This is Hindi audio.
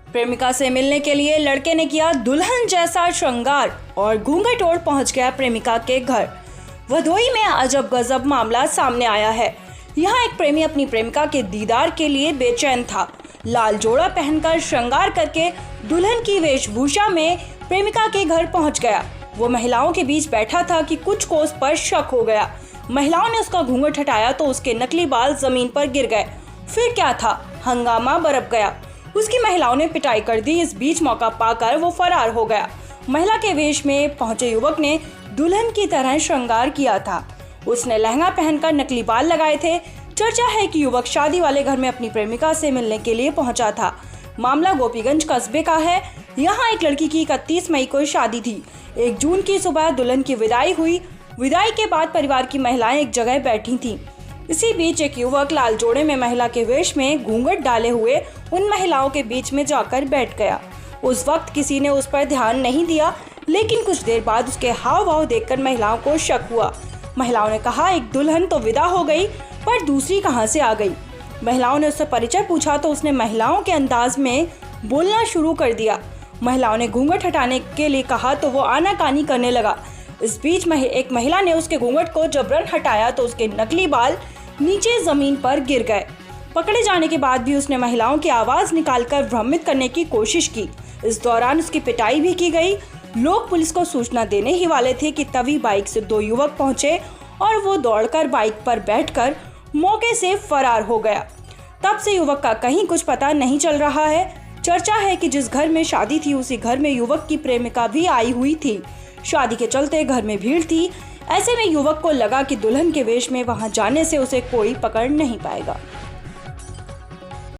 प्रेमिका से मिलने के लिए लड़के ने किया दुल्हन जैसा श्रृंगार और घूंघट ओढ़ पहुंच गया प्रेमिका के घर। भदोही में अजब गजब मामला सामने आया है। यहाँ एक प्रेमी अपनी प्रेमिका के दीदार के लिए बेचैन था। लाल जोड़ा पहनकर श्रृंगार करके दुल्हन की वेशभूषा में प्रेमिका के घर पहुंच गया। वो महिलाओं के बीच बैठा था कि कुछ को उस पर शक हो गया। महिलाओं ने उसका घूंघट हटाया तो उसके नकली बाल जमीन पर गिर गए। फिर क्या था, हंगामा बरप गया। उसकी महिलाओं ने पिटाई कर दी। इस बीच मौका पाकर वो फरार हो गया। महिला के वेश में पहुंचे युवक ने दुल्हन की तरह श्रृंगार किया था। उसने लहंगा पहनकर नकली बाल लगाए थे। चर्चा है कि युवक शादी वाले घर में अपनी प्रेमिका से मिलने के लिए पहुंचा था। मामला गोपीगंज कस्बे का है। यहाँ एक लड़की की 31 मई को शादी थी। 1 जून की सुबह दुल्हन की विदाई हुई। विदाई के बाद परिवार की महिलाएं एक जगह बैठी थीं। इसी बीच एक युवक लाल जोड़े में महिला के वेश में घूंघट डाले हुए उन महिलाओं के बीच में जाकर बैठ गया। उस वक्त किसी ने उस पर ध्यान नहीं दिया, लेकिन कुछ देर बाद उसके हाव भाव देखकर महिलाओं को शक हुआ। महिलाओं ने कहा, एक दुल्हन तो विदा हो गई, पर दूसरी कहां से आ गई। महिलाओं ने उससे परिचय पूछा तो उसने महिलाओं के अंदाज में बोलना शुरू कर दिया। महिलाओं ने घूंघट हटाने के लिए कहा तो वो आनाकानी करने लगा। इस बीच एक महिला ने उसके घूंघट को जबरन हटाया तो उसके नकली बाल नीचे जमीन पर गिर गए। पकड़े जाने के बाद भी उसने महिलाओं की आवाज निकालकर भ्रमित करने की कोशिश की। इस दौरान उसकी पिटाई भी की गई। लोग पुलिस को सूचना देने ही वाले थे कि तभी बाइक से 2 युवक पहुंचे और वो दौड़कर बाइक पर बैठकर मौके से फरार हो गया। तब से युवक का कहीं कुछ पता नहीं चल रहा है। चर्चा है कि जिस घर में शादी थी उसी घर में युवक की प्रेमिका भी आई हुई थी। शादी के चलते घर में भीड़ थी। ऐसे में युवक को लगा कि दुल्हन के वेश में वहां जाने से उसे कोई पकड़ नहीं पाएगा।